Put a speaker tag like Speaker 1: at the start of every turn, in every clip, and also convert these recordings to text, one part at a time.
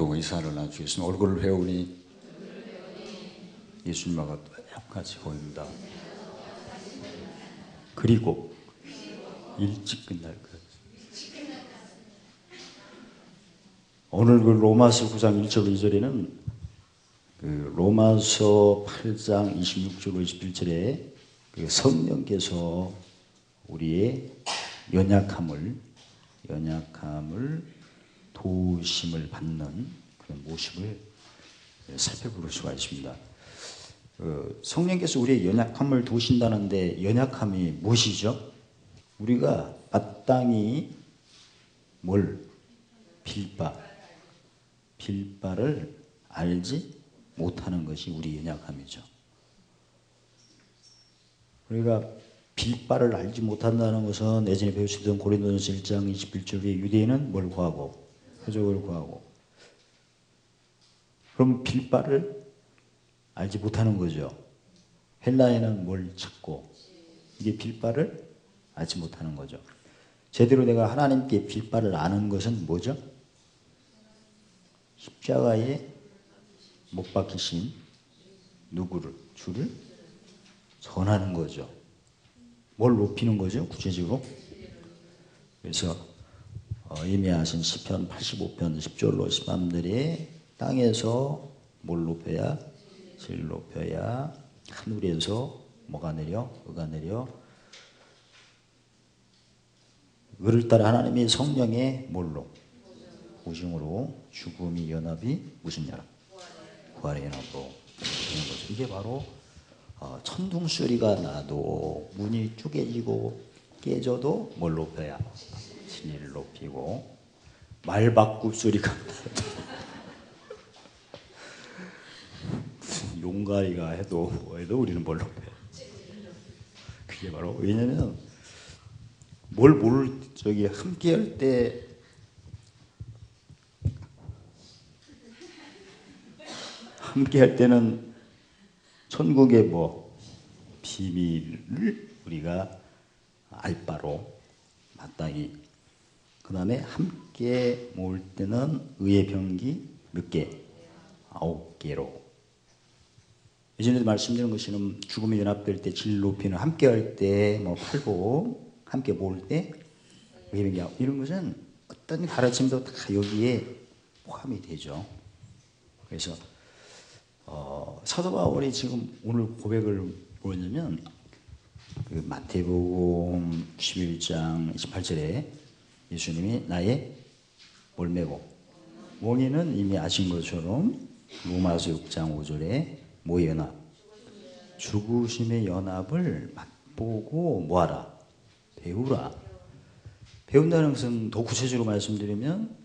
Speaker 1: 보고 인사를 나누겠습니다. 얼굴을 배우니 예수님하고 똑같이 보입니다. 그리고 일찍 끝날 것. 오늘 그 로마서 9장 1절 2절에는 그 로마서 8장 26절 21절에 그 성령께서 우리의 연약함을 도우심을 받는 그런 모습을 살펴볼 수가 있습니다. 성령께서 우리의 연약함을 도우신다는데 연약함이 무엇이죠? 우리가 마땅히 빌바를 알지 못하는 것이 우리 연약함이죠. 우리가 빌바를 알지 못한다는 것은 예전에 배우시던 고린도전서 1장 21절에 유대인은 뭘 구하고 표적을 구하고, 그럼 빌바를 알지 못하는 거죠. 헬라인은 뭘 찾고, 이게 빌바를 알지 못하는 거죠. 제대로 내가 하나님께 빌바를 아는 것은 뭐죠? 십자가에 못 박히신 누구를? 주를 전하는 거죠. 뭘 높이는 거죠? 구체적으로. 그래서 이미 하신 시편 85편 10절로 13절에 땅에서 뭘 높여야? 질 높여야 하늘에서 뭐가 내려? 의가 내려. 의를 따라 하나님이 성령의 뭘로? 보증으로 죽음이 연합이 무슨 연합? 부활의 연합으로 되는 거죠. 이게 바로 천둥 소리가 나도 문이 쪼개지고 깨져도 뭘 높여야? 진리를 높이고, 말바꿈 소리가 나도 용가리가 해도 우리는 뭘 높여야? 그게 바로, 왜냐면 함께 할 때 때는 천국의 비밀을 우리가 알 바로 마땅히. 그 다음에 함께 모을 때는 의의 병기 몇 개? 9개로. 예전에도 말씀드린 것처럼 죽음이 연합될 때 질 높이는, 함께 할 때 팔복, 함께 모을 때 의의 병기, 이런 것은 어떤 가르침도 다 여기에 포함이 되죠. 그래서 사도 바울이 지금 오늘 고백을 뭐냐면, 그 마태복음 11장 28절에 예수님이 나의 뭘 메고, 몽에는 이미 아신 것처럼 로마서 6장 5절에 뭐의 연합? 죽으심의 연합을 맛보고 뭐하라? 배우라. 배운다는 것은 더 구체적으로 말씀드리면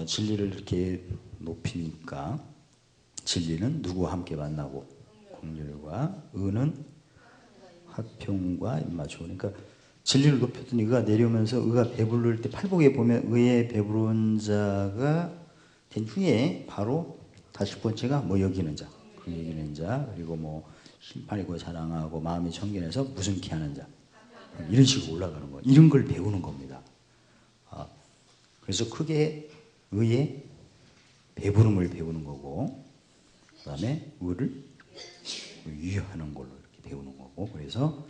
Speaker 1: 진리를 이렇게 높이니까, 진리는 누구와 함께 만나고, 공률과 의는 화평과 입맞추고. 그러니까 진리를 높였더니 의가 내려오면서, 의가 배부를 때 팔복에 보면 의에 배부른 자가 된 후에 바로 다시 번째가 여기는 자, 그 여기는 자, 그리고 심판이고 자랑하고 마음이 청결해서 무슨케 하는 자, 이런 식으로 올라가는 거, 이런 걸 배우는 겁니다. 그래서 크게 의의 배부름을 배우는 거고, 그 다음에 의를 유효하는 걸로 이렇게 배우는 거고, 그래서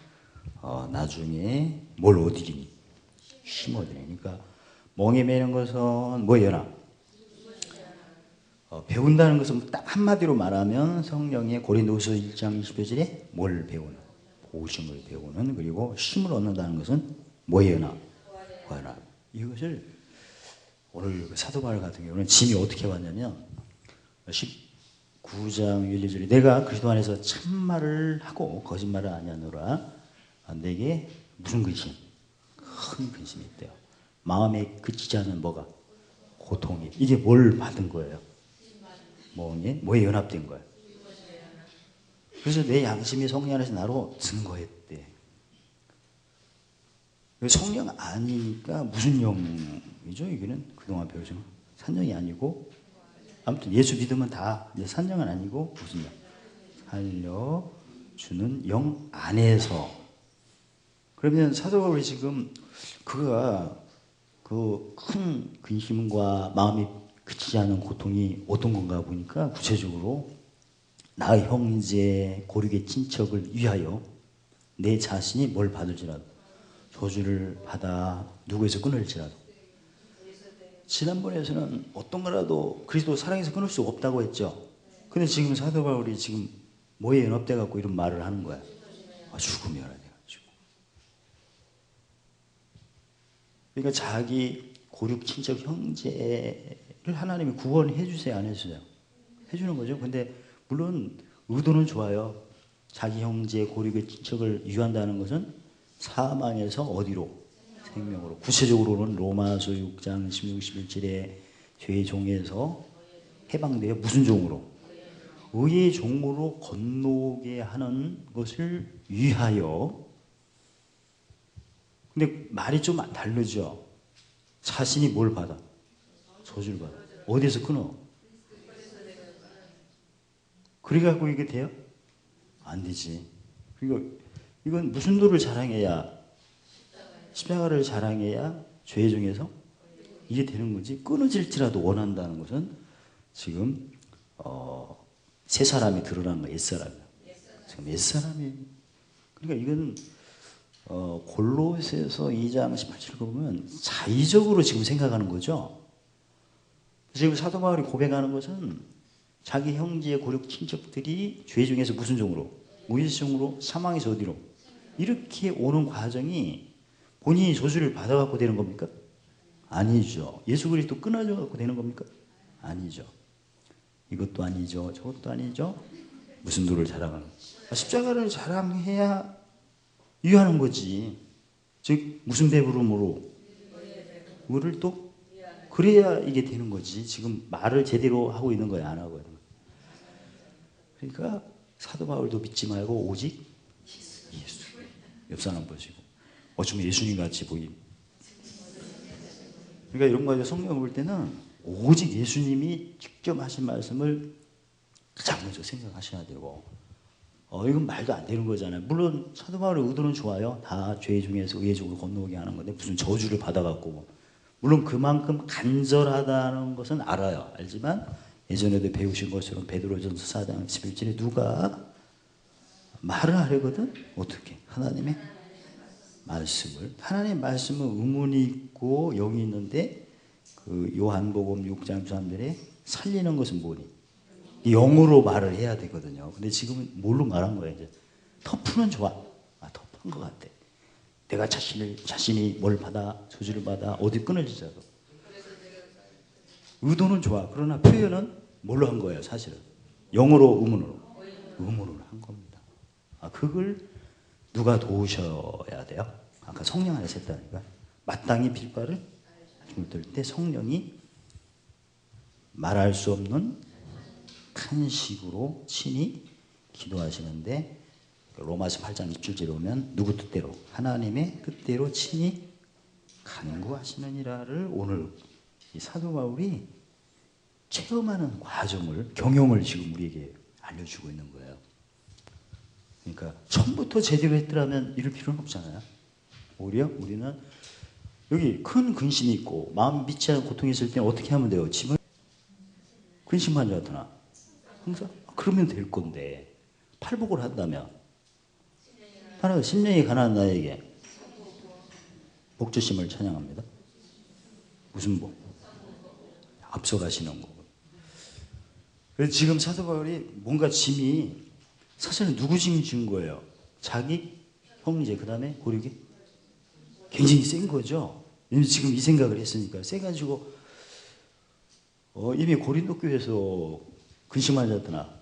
Speaker 1: 나중에 뭘 얻으리니? 심 얻으리니. 그러니까 멍에 매는 것은 뭐예요? 배운다는 것은 딱 한마디로 말하면 성령의 고린도후서 1장 20절에 뭘 배우는? 보심을 배우는. 그리고 심을 얻는다는 것은 뭐예요? 부활. 이것을 오늘 사도 바울 같은 경우는 짐이 어떻게 왔냐면 19장 1, 2절에 내가 그리스도 안에서 참말을 하고 거짓말을 아니하노라. 내게 무슨 근심? 큰 근심이 있대요. 마음에 그치지 않는 뭐가? 고통이. 이게 뭘 받은 거예요? 뭐에 연합된 거예요? 그래서 내 양심이 성령 안에서 나로 증거했대. 성령 아니니까 무슨 영이죠? 이거는 그동안 배우지만 산영이 아니고, 아무튼 예수 믿으면 다 산영은 아니고 무슨 영? 살려주는 영 안에서. 그러면 사도 바울이 지금 그가 그 큰 근심과 마음이 그치지 않는 고통이 어떤 건가 보니까 구체적으로 나 형제 고륙의 친척을 위하여 내 자신이 뭘 받을지라도 저주를 받아 누구에서 끊을지라도. 지난번에서는 어떤 거라도 그리스도 사랑해서 끊을 수 없다고 했죠. 근데 지금 사도 바울이 지금 뭐에 연합돼 갖고 이런 말을 하는 거야. 죽음이 연합돼가지고. 그러니까 자기 고륙 친척 형제를 하나님이 구원해 주세요, 안 해주세요? 해주는 거죠. 근데 물론 의도는 좋아요. 자기 형제 고륙의 친척을 유한다는 것은 사망에서 어디로? 생명으로. 구체적으로는 로마서 6장 16, 17절에 죄의 종에서 해방되어 무슨 종으로? 의의 종으로 건너게 하는 것을 위하여. 근데 말이 좀 다르죠. 자신이 뭘 받아? 저주를 받아. 어디에서 끊어? 그래갖고 이게 돼요? 안 되지. 그리고 이건 무슨 도를 자랑해야, 십자가를 자랑해야 죄 중에서 이게 되는 거지. 끊어질지라도 원한다는 것은 지금 새 사람이 드러난 거야. 옛사람이. 지금 옛사람이. 그러니까 이건 골로새서 2장 18절 보면 자의적으로 지금 생각하는 거죠. 지금 사도 바울이 고백하는 것은 자기 형제의 고륙 친척들이 죄 중에서 무슨 종으로? 무의식적으로 사망에서 어디로? 이렇게 오는 과정이 본인이 저주를 받아갖고 되는 겁니까? 아니죠. 예수 그리스도 끊어져 갖고 되는 겁니까? 아니죠. 이것도 아니죠. 저것도 아니죠. 무슨 도를 자랑하는? 십자가를 자랑해야 유하는 거지. 즉 무슨 배부름으로? 뭐를 또? 그래야 이게 되는 거지. 지금 말을 제대로 하고 있는 거야, 안 하고 있는 거야. 그러니까 사도 바울도 믿지 말고 오직 예수. 옆 사람 보시고 어쩌면 예수님 같이 보임. 그러니까 이런 거에 성경을 볼 때는 오직 예수님이 직접 하신 말씀을 가장 먼저 생각하셔야 되고, 이건 말도 안 되는 거잖아요. 물론 사도 바울의 의도는 좋아요. 다 죄 중에서 의회적으로 건너오게 하는 건데 무슨 저주를 받아갖고, 물론 그만큼 간절하다는 것은 알아요. 알지만 예전에도 배우신 것처럼 베드로전서 4장 11절에 누가 말을 하려거든? 어떻게? 하나님의 말씀을. 하나님의 말씀은 의문이 있고 영이 있는데 그 요한복음 6장 3절에 살리는 것은 뭐니? 영으로 말을 해야 되거든요. 근데 지금은 뭘로 말한 거예요? 이제 터프는 좋아. 터프한 것 같아. 내가 자신이 뭘 받아, 저주를 받아, 어디 끊어지자도. 의도는 좋아. 그러나 표현은 뭘로 한 거예요, 사실은? 영어로, 의문으로? 의문으로 한 겁니다. 그걸 누가 도우셔야 돼요? 아까 성령 안에서 했다니까. 마땅히 빌바를 물들 때 성령이 말할 수 없는 탄식으로 친히 기도하시는데, 로마서 8장 27절에 오면 누구 뜻대로? 하나님의 뜻대로 친히 간구하시느니라를 오늘 이 사도 바울이 체험하는 과정을, 경험을 지금 우리에게 알려주고 있는 거예요. 그러니까 처음부터 제대로 했더라면 이럴 필요는 없잖아요. 오히려 우리는 여기 큰 근심이 있고 마음 믿지 않은 고통이 있을 때는 어떻게 하면 돼요? 집은 근심 환자잖아. 항상 그러면 될 건데 팔복을 한다면 하나가 심령이 가난한 나에게 복주심을 찬양합니다. 무슨 복? 앞서가시는 거. 그래서 지금 사도 바울이 뭔가 짐이 사실은 누구 짐이 진 거예요? 자기 형제, 그 다음에 고륙이 굉장히 센 거죠. 지금 이 생각을 했으니까 세가지고 이미 고린도 교회에서 근심한 자들나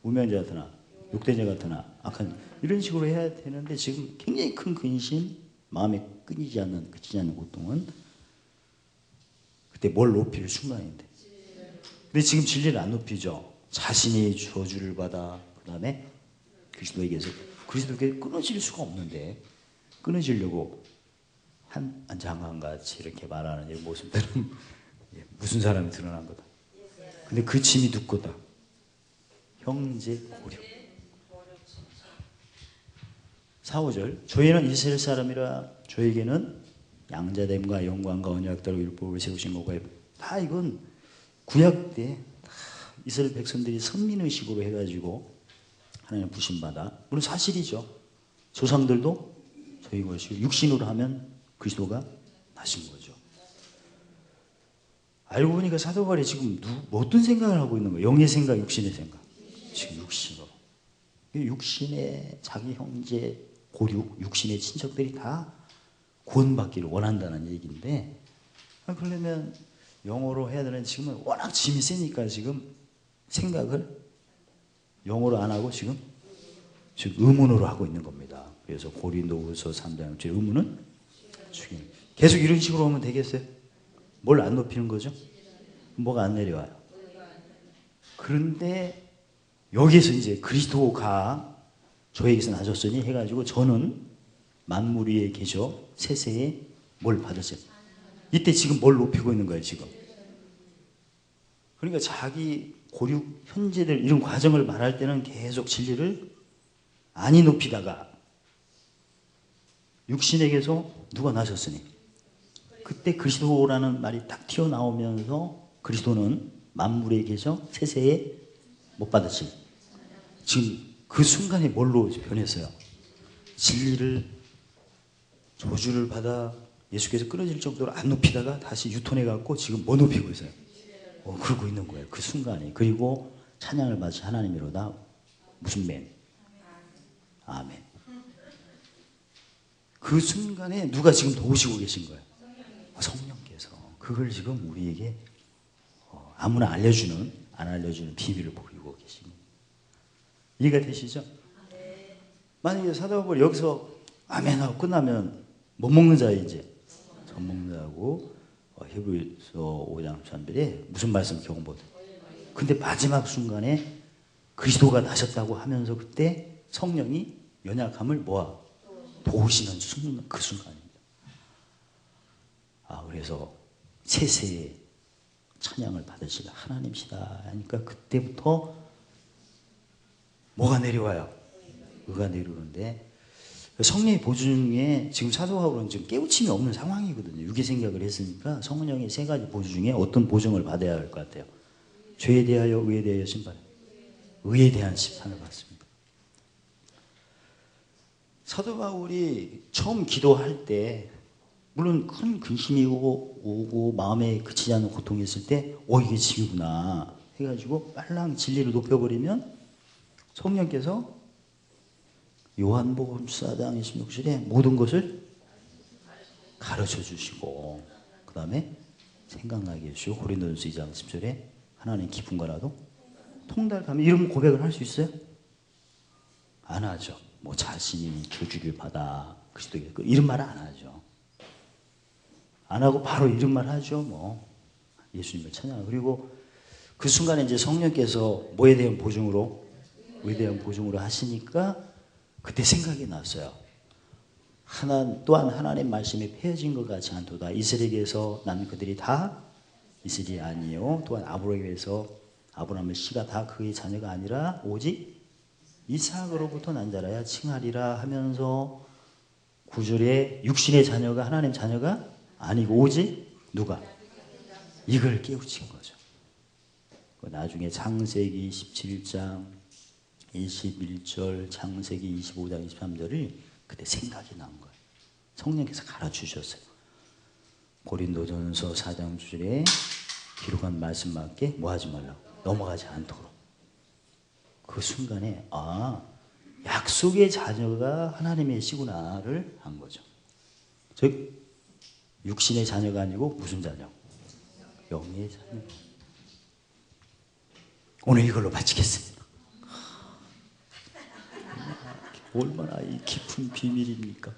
Speaker 1: 우매한 자들나 욕된 자 같으나 악한 이런 식으로 해야 되는데 지금 굉장히 큰 근심, 마음에 끊이지 않는, 그치지 않는 고통은 그때 뭘 높일 순간인데. 근데 지금 진리를 안 높이죠. 자신이 저주를 받아 그 다음에 그리스도에게서 그리스도에게 끊어질 수가 없는데 끊어지려고 한 장관같이 이렇게 말하는 이 모습들은 무슨 사람이 드러난 거다. 근데 그 짐이 누구 거다? 형제 고륙. 4, 5절 저희는 이스라엘 사람이라 저에게는 양자됨과 영광과 언약대로 율법을 세우신 것과 다 이건 구약 때 다 이스라엘 백성들이 선민의식으로 해가지고 하나님 부심받아, 물론 사실이죠. 조상들도 저희 것이고 육신으로 하면 그리스도가 나신 거죠. 알고 보니까 사도 바울이 지금 어떤 생각을 하고 있는 거예요? 영의 생각, 육신의 생각. 지금 육신으로. 육신의 자기 형제, 고륙, 육신의 친척들이 다 구원받기를 원한다는 얘기인데, 그러면 영어로 해야 되는, 지금은 워낙 짐이 세니까 지금 생각을 영어로 안 하고 지금 의문으로 하고 있는 겁니다. 그래서 고린도후서 3장 6절 의문은 죽임. 계속 이런 식으로 하면 되겠어요? 뭘 안 높이는 거죠? 뭐가 안 내려와요. 그런데 여기에서 이제 그리스도가 저에게서 나셨으니 해가지고 저는 만물 위에 계셔 세세에 뭘 받으세요? 이때 지금 뭘 높이고 있는 거예요, 지금. 그러니까 자기 고륙, 현재들 이런 과정을 말할 때는 계속 진리를 아니 높이다가 육신에게서 누가 나셨으니 그때 그리스도라는 말이 딱 튀어나오면서 그리스도는 만물에 계셔 세세에 못 받으실. 지금 그 순간에 뭘로 변했어요? 진리를 저주를 받아 예수께서 끊어질 정도로 안 높이다가 다시 유턴해 갖고 지금 뭐 높이고 있어요? 그러고 있는 거예요. 그 순간에. 그리고 찬양을 받으시 하나님이로다. 무슨 맨? 아멘. 그 순간에 누가 지금 도우시고 계신 거예요? 성령께서. 그걸 지금 우리에게 아무나 알려주는, 안 알려주는 비밀을 보이고 계신 거예요. 이해가 되시죠? 만약에 사도 바울이 여기서 아멘 하고 끝나면 못 먹는 자 이제 젖 먹는 자고 히브리서 5장 13절에 무슨 말씀 경고도. 근데 마지막 순간에 그리스도가 나셨다고 하면서 그때 성령이 연약함을 모아 도우시는 그 순간입니다. 그래서 세세에 찬양을 받으실 하나님이시다 하니까 그때부터 뭐가 내려와요? 의가 내려오는데, 성령의 보증 중에 지금 사도 바울은 지금 깨우침이 없는 상황이거든요. 육의 생각을 했으니까 성령의 세 가지 보증 중에 어떤 보증을 받아야 할 것 같아요? 죄에 대하여, 의에 대하여 심판. 의에 대한 심판을 받습니다. 사도 바울이 처음 기도할 때 물론 큰 근심이 오고 마음에 그치지 않는 고통이 있을 때 이게 짐이구나 해가지고 빨랑 진리를 높여버리면 성령께서 요한복음 4장 26절에 모든 것을 가르쳐 주시고 그 다음에 생각나게 해주시고 고린도전서 2장 10절에 하나님 기쁨과라도 통달감이 이런 고백을 할 수 있어요? 안 하죠. 뭐 자신이 저주를 받아 그리스도에게 이런 말을 안 하죠. 안 하고 바로 이런 말 하죠. 뭐 예수님을 찬양하고. 그리고 그 순간에 이제 성령께서 뭐에 대한 보증으로, 뭐에 대한 보증으로 하시니까 그때 생각이 났어요. 또한 하나님 말씀이 폐해진 것 같지 않도다. 이스라엘에서 난 그들이 다 이스라엘이 아니요 또한 아브라함에서 아브라함의 씨가 다 그의 자녀가 아니라 오직 이삭으로부터 난 자라야 칭하리라 하면서 9절에 육신의 자녀가 하나님 자녀가 아니고 오직 누가? 이걸 깨우친 거죠. 나중에 창세기 17장 21절, 창세기 25장 23절을 그때 생각이 난 거예요. 성령께서 가르치셨어요. 고린도전서 4장 2절에 기록한 말씀밖에 뭐 하지 말라고? 넘어가지 않도록. 그 순간에 약속의 자녀가 하나님의 시구나를 한 거죠. 즉 육신의 자녀가 아니고 무슨 자녀? 영의 자녀. 오늘 이걸로 마치겠습니다. 얼마나 이 깊은 비밀입니까?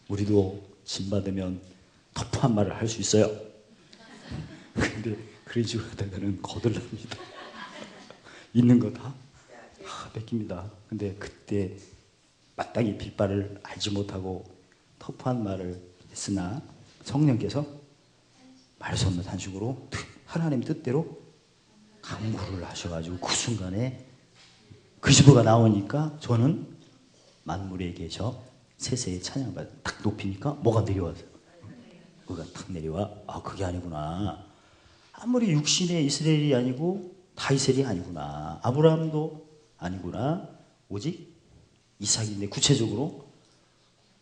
Speaker 1: 우리도 진 받으면 터프한 말을 할 수 있어요. 근데 그런 식으로 하다가는 거들납니다. 있는 거 다 뺏깁니다. 근데 그때 마땅히 빌바를 알지 못하고 터프한 말을 했으나 성령께서 말수 없는 탄식으로 하나님 뜻대로 강구를 하셔가지고 그 순간에 그리스도가 나오니까 저는 만물에 계셔 세세에 찬양받아 딱 높이니까 뭐가 내려왔어요? 의가 탁 내려와. 아, 그게 아니구나. 아무리 육신의 이스라엘이 아니고 다이셀이 아니구나. 아브라함도 아니구나. 오직 이삭인데, 구체적으로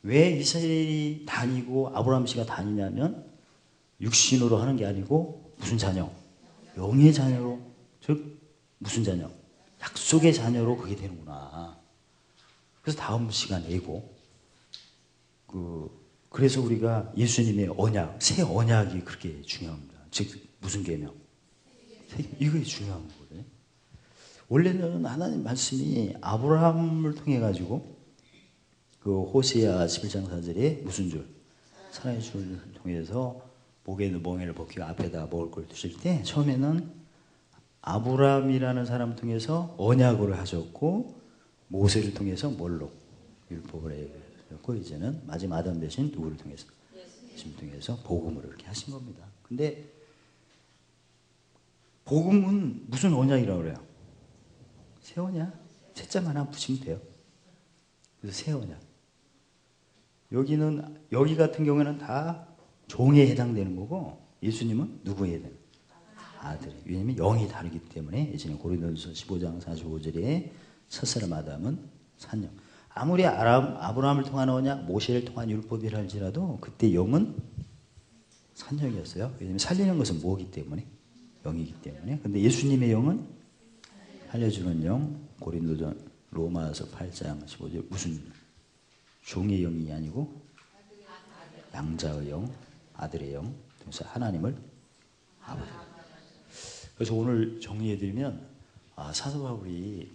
Speaker 1: 왜 이스라엘이 다니고 아브라함 씨가 다니냐면 육신으로 하는 게 아니고 무슨 자녀? 영의 자녀로, 즉 무슨 자녀? 약속의 자녀로 그게 되는구나. 그래서 다음 시간에 예고, 그래서 우리가 예수님의 언약, 새 언약이 그렇게 중요합니다. 즉 무슨 계명? 이게 중요한 거거든요. 원래는 하나님 말씀이 아브라함을 통해 가지고 그 호세아 11장 4절에 무슨 줄? 사랑의 줄을 통해서 목에 멍에를 벗기고 앞에다 먹을 걸 두실 때 처음에는 아브라함이라는 사람을 통해서 언약을 하셨고 모세를 통해서 뭘로? 율법을 해줬고 이제는 마지막 아담 대신 누구를 통해서? 예수님을 통해서 복음을 이렇게 하신 겁니다. 근데 복음은 무슨 언약이라고 그래요? 새 언약? 새자만 하나 붙이면 돼요. 그래서 새 언약. 여기 같은 경우에는 다 종에 해당되는 거고 예수님은 누구에 해당돼요? 아들. 왜냐하면 영이 다르기 때문에 예전에 고린도전서 15장 45절에 첫사람 아담은 산영. 아무리 아브라함을 통한 언약, 모세를 통한 율법이라 할지라도 그때 영은 산영이었어요. 왜냐하면 살리는 것은 뭐기 때문에? 영이기 때문에. 근데 예수님의 영은 살려주는 영, 고린도전 로마서 8장 15절 무슨 종의 영이 아니고 양자의 영, 아들의 영, 그래서 하나님을 아버지. 그래서 오늘 정리해드리면 사도 바울이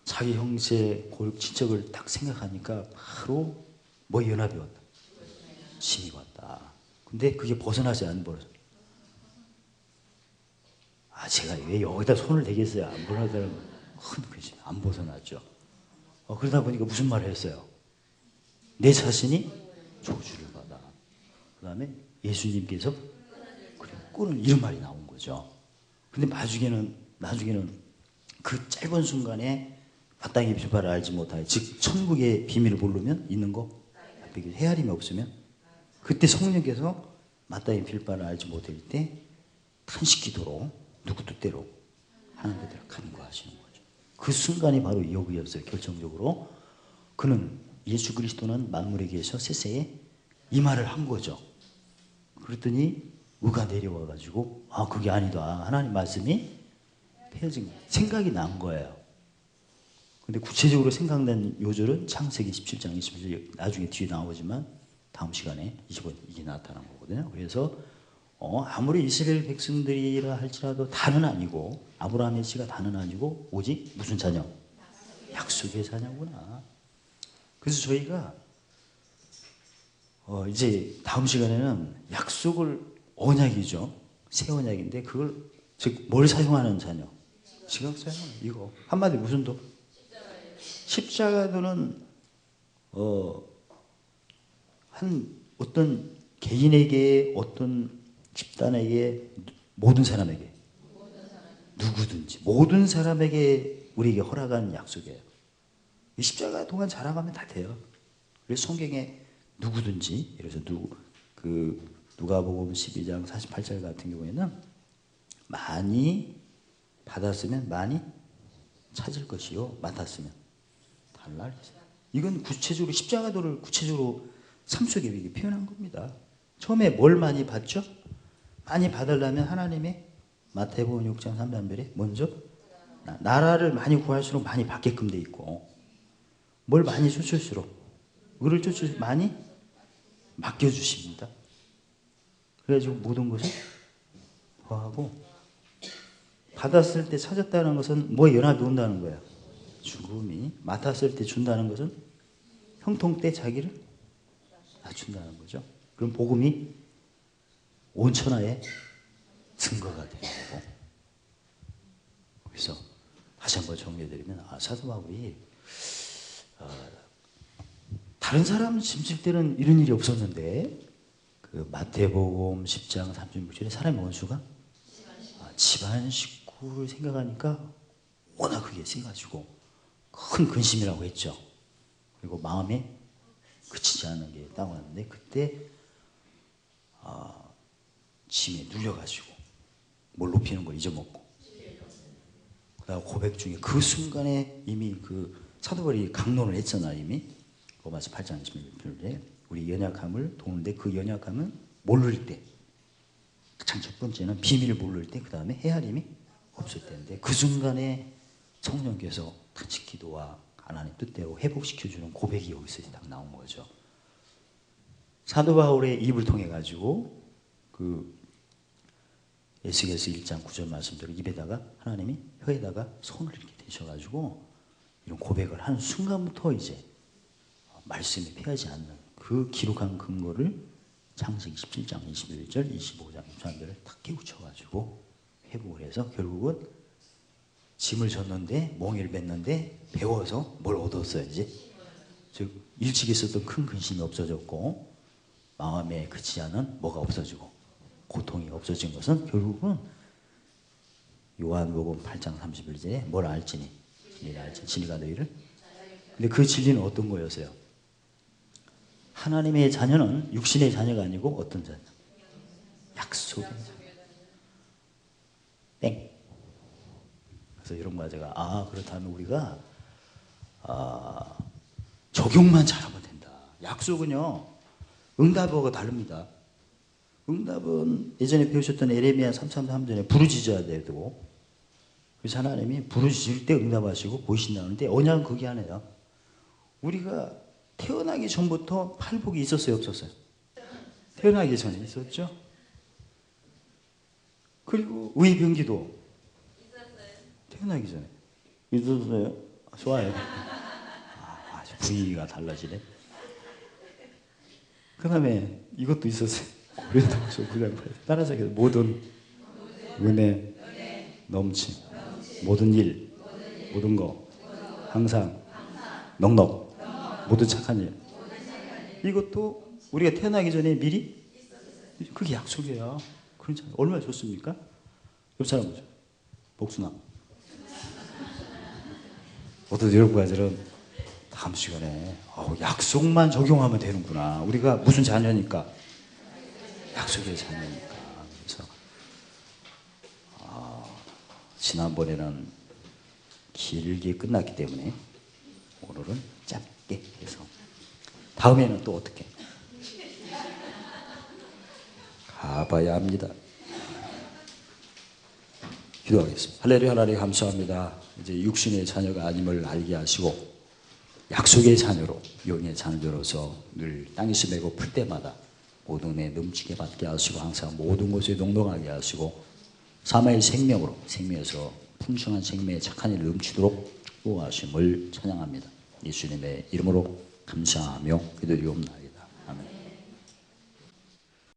Speaker 1: 자기 형제 친척을 딱 생각하니까 바로 뭐 연합이 왔다. 신이 왔다. 근데 그게 벗어나지 않은 버릇. 제가 왜 여기다 손을 대겠어요? 안 벗어나다는 큰 question. 안 벗어났죠. 그러다 보니까 무슨 말을 했어요? 내 자신이 저주를 받아. 그 다음에 예수님께서 꾸는 이런 말이 나온 거죠. 근데 나중에는 그 짧은 순간에 마땅히 비파를 알지 못하여, 즉 천국의 비밀을 모르면 있는 거 헤아림이 없으면 그때 성령께서 마땅히 빌바를 알지 못할 때 탄식기도로 누구 뜻대로 하는 데대로 가는 거 하시는 거죠. 그 순간이 바로 여기였어요. 결정적으로 그는 예수 그리스도는 만물에 계셔 세세에 이 말을 한 거죠. 그랬더니 의가 내려와 가지고 그게 아니다. 하나님 말씀이 폐해진 생각이 난 거예요. 근데 구체적으로 생각난 요절은 창세기 17장 21절 나중에 뒤에 나오지만 다음 시간에 20번 이게 나타난 거거든요. 그래서 아무리 이스라엘 백성들이라 할지라도 다는 아니고 아브라함의 씨가 다는 아니고 오직 무슨 자녀? 약속의 자녀구나. 그래서 저희가 이제 다음 시간에는 약속을 언약이죠. 새 언약인데 그걸 즉 뭘 사용하는 자녀? 지각 사용. 이거 한마디 무슨 도? 십자가도는 한 어떤 개인에게 어떤 집단에게 모든 사람에게 누구든지 모든 사람에게 우리에게 허락한 약속이에요. 이 십자가 동안 자랑하면 다 돼요. 그래서 성경에 누구든지 그래서 누가복음 12장 48절 같은 경우에는 많이 받았으면 많이 찾을 것이요 맡았으면 달라. 이건 구체적으로 십자가도를 구체적으로 삶 속에 표현한 겁니다. 처음에 뭘 많이 받죠? 많이 받으려면 하나님의 마태복음 6장 3절에 먼저 나라를 많이 구할수록 많이 받게끔 돼 있고 뭘 많이 쫓을수록 의를 쫓을수록 많이 맡겨주십니다. 그래가지고 모든 것을 더하고 받았을 때 찾았다는 것은 뭐 연합이 온다는 거예요. 죽음이. 맡았을 때 준다는 것은 형통 때 자기를 낮춘다는 거죠. 그럼 복음이 온 천하의 증거가 되는 거고. 그래서 다시 한번 정리해드리면 사도 바울이 다른 사람 짐질 때는 이런 일이 없었는데 그 마태복음 10장 36절에 사람의 원수가 집안 식구를 생각하니까 워낙 그게 세가지고 큰 근심이라고 했죠. 그리고 마음에 그치지 않은 게 딱 왔는데 그때 짐에 눌려가지고 뭘 높이는 걸 잊어먹고, 그다음 고백 중에 그 순간에 이미 그 사도 바울이 강론을 했잖아. 이미 로마서 8장 26절에 우리 연약함을 도우는데, 그 연약함은 모를 때, 가장 첫 번째는 비밀을 모를 때, 그 다음에 헤아림이 없을 때인데, 그 순간에 성령께서 단식 기도와 하나님 뜻대로 회복시켜주는 고백이 여기서 딱 나온 거죠. 사도 바울의 입을 통해 가지고 그 에스겔서 1장 9절 말씀대로 입에다가 하나님이 혀에다가 손을 이렇게 대셔가지고 이런 고백을 하는 순간부터 이제 말씀이 피하지 않는 그 기록한 근거를 창세기 17장 21절 25장 23절을 딱 깨우쳐가지고 회복을 해서 결국은 짐을 졌는데, 멍에를 뱉는데 배워서 뭘 얻었어요. 이제 즉 일찍 있었던 큰 근심이 없어졌고, 마음에 그치지 않은 뭐가 없어지고 고통이 없어진 것은 결국은 요한복음 8장 31절에 뭘 알지니 진리를 알지니 진리가 너희를. 근데 그 진리는 어떤 거였어요? 하나님의 자녀는 육신의 자녀가 아니고 어떤 자녀? 약속의 자녀. 땡. 그래서 이런 거 제가 그렇다면 우리가 적용만 잘하면 된다. 약속은요 응답하고 다릅니다. 응답은 예전에 배우셨던 에레미야 3:3전에 부르짖어야 되고, 그래서 하나님이 부르짖을 때 응답하시고 보이신다는데, 언약은 그게 아니에요. 우리가 태어나기 전부터 팔복이 있었어요, 없었어요? 태어나기 전에 있었죠. 그리고 의병기도 태어나기 전에 있었어요. 좋아요. 아주 분위기가 달라지네. 그 다음에 이것도 있었어요. 고린도후서 9장 8절 따라서 모든 은혜 넘침, 모든 일, 모든 거, 항상 넉넉, 모든 착한 일. 이것도 우리가 태어나기 전에 미리, 그게 약속이에요. 그렇죠. 얼마나 좋습니까? 옆 사람 보죠. 복숭아. 어떤 여러분들은 다음 시간에 약속만 적용하면 되는구나. 우리가 무슨 자녀니까? 약속의 자녀니까. 그래서 지난번에는 길게 끝났기 때문에 오늘은 짧게 해서, 다음에는 또 어떻게 가봐야 합니다. 기도하겠습니다. 할렐루야. 하나님 감사합니다. 이제 육신의 자녀가 아님을 알게 하시고 약속의 자녀로, 영의 자녀로서 늘 땅에서 메고 풀 때마다 모든 애 넘치게 받게 하시고, 항상 모든 곳에 동동하게 하시고, 사마의 생명으로, 생명에서 풍성한 생명의 착한 일 넘치도록 축복하심을 찬양합니다. 예수님의 이름으로 감사하며 기도드리옵나이다. 아멘.